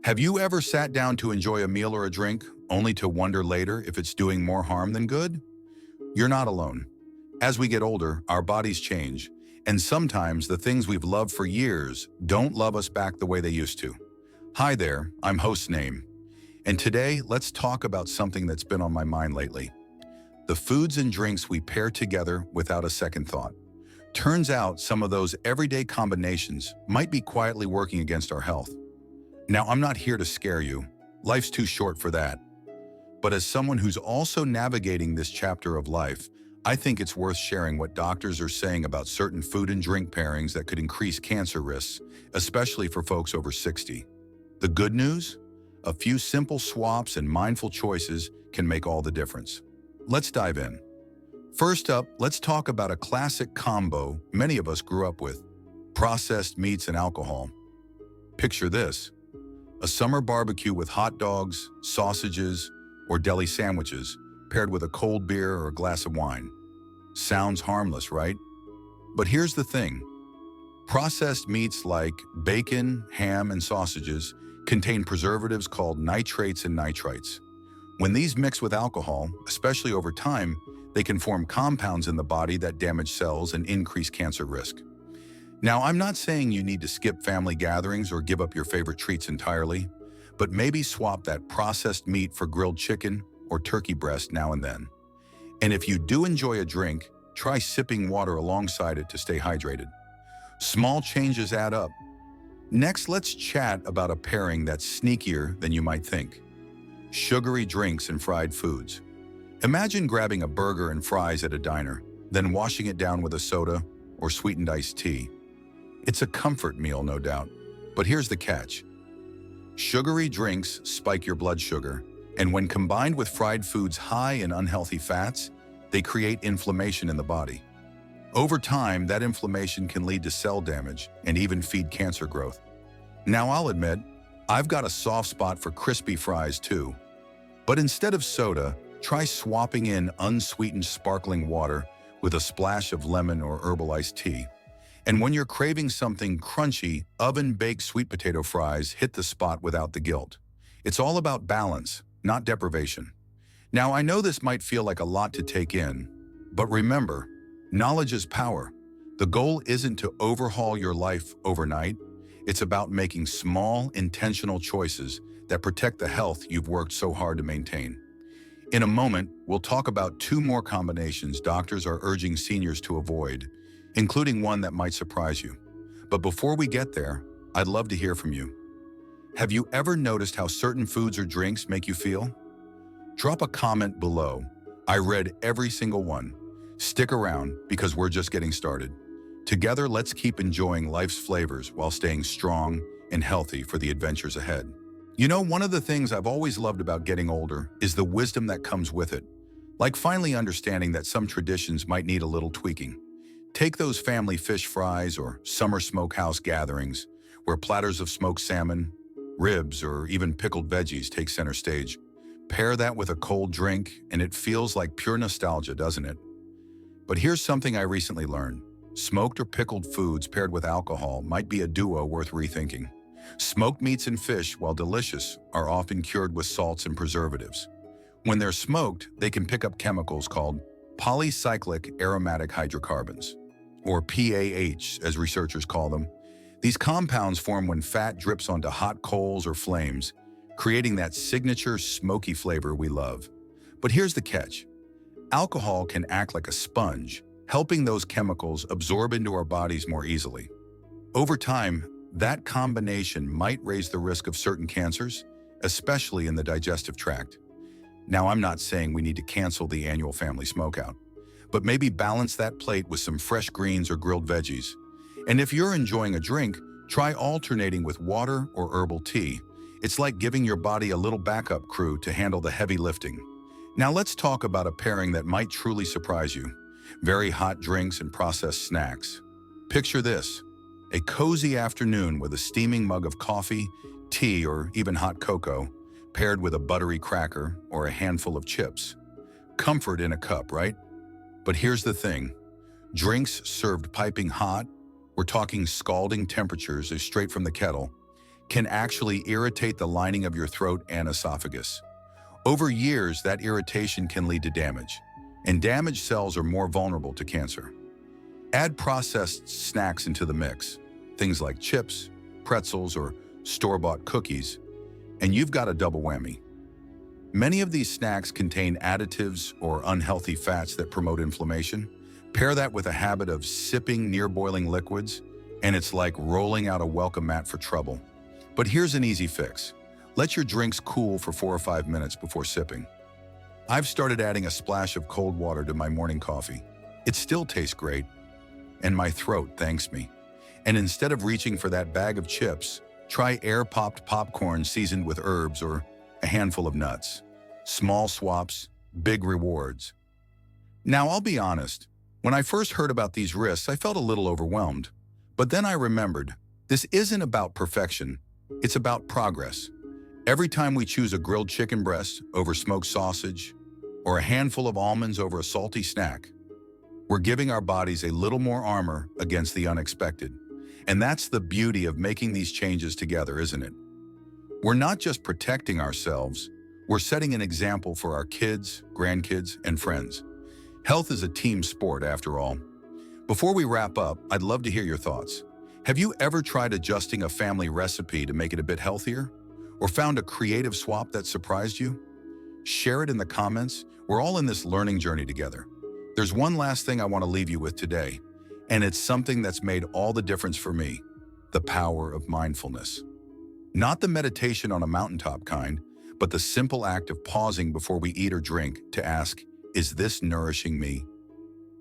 Have you ever sat down to enjoy a meal or a drink, only to wonder later if it's doing more harm than good? You're not alone. As we get older, our bodies change, and sometimes the things we've loved for years don't love us back the way they used to. Hi there, I'm host Name, and today let's talk about something that's been on my mind lately. The foods and drinks we pair together without a second thought. Turns out some of those everyday combinations might be quietly working against our health. Now, I'm not here to scare you. Life's too short for that. But as someone who's also navigating this chapter of life, I think it's worth sharing what doctors are saying about certain food and drink pairings that could increase cancer risks, especially for folks over 60. The good news? A few simple swaps and mindful choices can make all the difference. Let's dive in. First up, let's talk about a classic combo many of us grew up with: processed meats and alcohol. Picture this: a summer barbecue with hot dogs, sausages, or deli sandwiches, paired with a cold beer or a glass of wine. Sounds harmless, right? But here's the thing. Processed meats like bacon, ham, and sausages contain preservatives called nitrates and nitrites. When these mix with alcohol, especially over time, they can form compounds in the body that damage cells and increase cancer risk. Now, I'm not saying you need to skip family gatherings or give up your favorite treats entirely, but maybe swap that processed meat for grilled chicken or turkey breast now and then. And if you do enjoy a drink, try sipping water alongside it to stay hydrated. Small changes add up. Next, let's chat about a pairing that's sneakier than you might think: sugary drinks and fried foods. Imagine grabbing a burger and fries at a diner, then washing it down with a soda or sweetened iced tea. It's a comfort meal, no doubt. But here's the catch. Sugary drinks spike your blood sugar, and when combined with fried foods high in unhealthy fats, they create inflammation in the body. Over time, that inflammation can lead to cell damage and even feed cancer growth. Now, I'll admit, I've got a soft spot for crispy fries too. But instead of soda, try swapping in unsweetened sparkling water with a splash of lemon or herbal iced tea. And when you're craving something crunchy, oven-baked sweet potato fries hit the spot without the guilt. It's all about balance, not deprivation. Now, I know this might feel like a lot to take in, but remember, knowledge is power. The goal isn't to overhaul your life overnight. It's about making small, intentional choices that protect the health you've worked so hard to maintain. In a moment, we'll talk about two more combinations doctors are urging seniors to avoid, including one that might surprise you. But before we get there, I'd love to hear from you. Have you ever noticed how certain foods or drinks make you feel? Drop a comment below. I read every single one. Stick around because we're just getting started. Together, let's keep enjoying life's flavors while staying strong and healthy for the adventures ahead. You know, one of the things I've always loved about getting older is the wisdom that comes with it, like finally understanding that some traditions might need a little tweaking. Take those family fish fries or summer smokehouse gatherings, where platters of smoked salmon, ribs, or even pickled veggies take center stage. Pair that with a cold drink, and it feels like pure nostalgia, doesn't it? But here's something I recently learned. Smoked or pickled foods paired with alcohol might be a duo worth rethinking. Smoked meats and fish, while delicious, are often cured with salts and preservatives. When they're smoked, they can pick up chemicals called polycyclic aromatic hydrocarbons, or PAH, as researchers call them. These compounds form when fat drips onto hot coals or flames, creating that signature smoky flavor we love. But here's the catch. Alcohol can act like a sponge, helping those chemicals absorb into our bodies more easily. Over time, that combination might raise the risk of certain cancers, especially in the digestive tract. Now, I'm not saying we need to cancel the annual family smokeout, but maybe balance that plate with some fresh greens or grilled veggies. And if you're enjoying a drink, try alternating with water or herbal tea. It's like giving your body a little backup crew to handle the heavy lifting. Now let's talk about a pairing that might truly surprise you: very hot drinks and processed snacks. Picture this: a cozy afternoon with a steaming mug of coffee, tea, or even hot cocoa, paired with a buttery cracker or a handful of chips. Comfort in a cup, right? But here's the thing. Drinks served piping hot, we're talking scalding temperatures straight from the kettle, can actually irritate the lining of your throat and esophagus. Over years, that irritation can lead to damage, and damaged cells are more vulnerable to cancer. Add processed snacks into the mix, things like chips, pretzels, or store-bought cookies, and you've got a double whammy. Many of these snacks contain additives or unhealthy fats that promote inflammation. Pair that with a habit of sipping near-boiling liquids, and it's like rolling out a welcome mat for trouble. But here's an easy fix. Let your drinks cool for 4 or 5 minutes before sipping. I've started adding a splash of cold water to my morning coffee. It still tastes great, and my throat thanks me. And instead of reaching for that bag of chips, try air-popped popcorn seasoned with herbs or a handful of nuts. Small swaps, big rewards. Now, I'll be honest. When I first heard about these risks, I felt a little overwhelmed. But then I remembered, this isn't about perfection. It's about progress. Every time we choose a grilled chicken breast over smoked sausage, or a handful of almonds over a salty snack, we're giving our bodies a little more armor against the unexpected. And that's the beauty of making these changes together, isn't it? We're not just protecting ourselves, we're setting an example for our kids, grandkids, and friends. Health is a team sport, after all. Before we wrap up, I'd love to hear your thoughts. Have you ever tried adjusting a family recipe to make it a bit healthier? Or found a creative swap that surprised you? Share it in the comments. We're all in this learning journey together. There's one last thing I want to leave you with today, and it's something that's made all the difference for me: the power of mindfulness. Not the meditation on a mountaintop kind, but the simple act of pausing before we eat or drink to ask, is this nourishing me?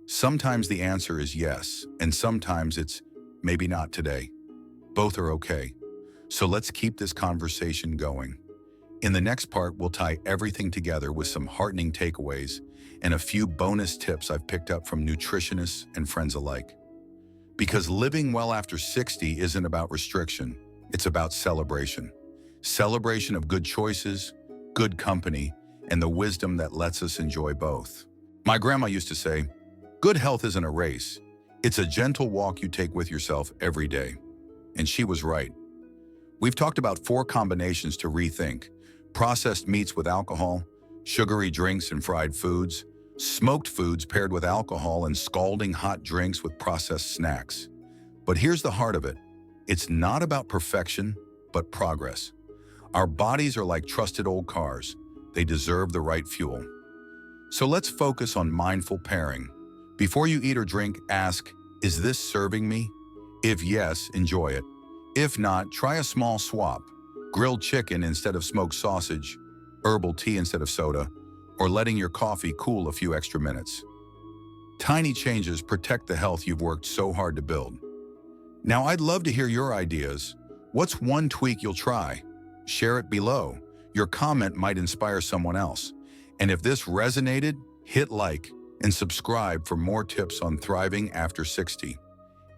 Sometimes the answer is yes, and sometimes it's maybe not today. Both are okay. So let's keep this conversation going. In the next part, we'll tie everything together with some heartening takeaways and a few bonus tips I've picked up from nutritionists and friends alike. Because living well after 60 isn't about restriction, it's about celebration. Celebration of good choices, good company, and the wisdom that lets us enjoy both. My grandma used to say, good health isn't a race. It's a gentle walk you take with yourself every day. And she was right. We've talked about 4 combinations to rethink: processed meats with alcohol, sugary drinks and fried foods, smoked foods paired with alcohol, and scalding hot drinks with processed snacks. But here's the heart of it. It's not about perfection, but progress. Our bodies are like trusted old cars. They deserve the right fuel. So let's focus on mindful pairing. Before you eat or drink, ask, is this serving me? If yes, enjoy it. If not, try a small swap: grilled chicken instead of smoked sausage, herbal tea instead of soda, or letting your coffee cool a few extra minutes. Tiny changes protect the health you've worked so hard to build. Now, I'd love to hear your ideas. What's one tweak you'll try? Share it below. Your comment might inspire someone else. And if this resonated, hit like and subscribe for more tips on thriving after 60.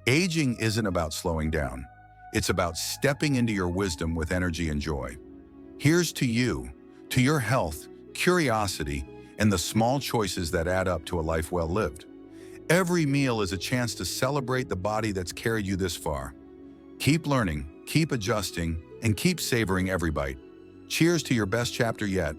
Aging isn't about slowing down. It's about stepping into your wisdom with energy and joy. Here's to you, to your health, curiosity, and the small choices that add up to a life well lived. Every meal is a chance to celebrate the body that's carried you this far. Keep learning, keep adjusting, and keep savoring every bite. Cheers to your best chapter yet.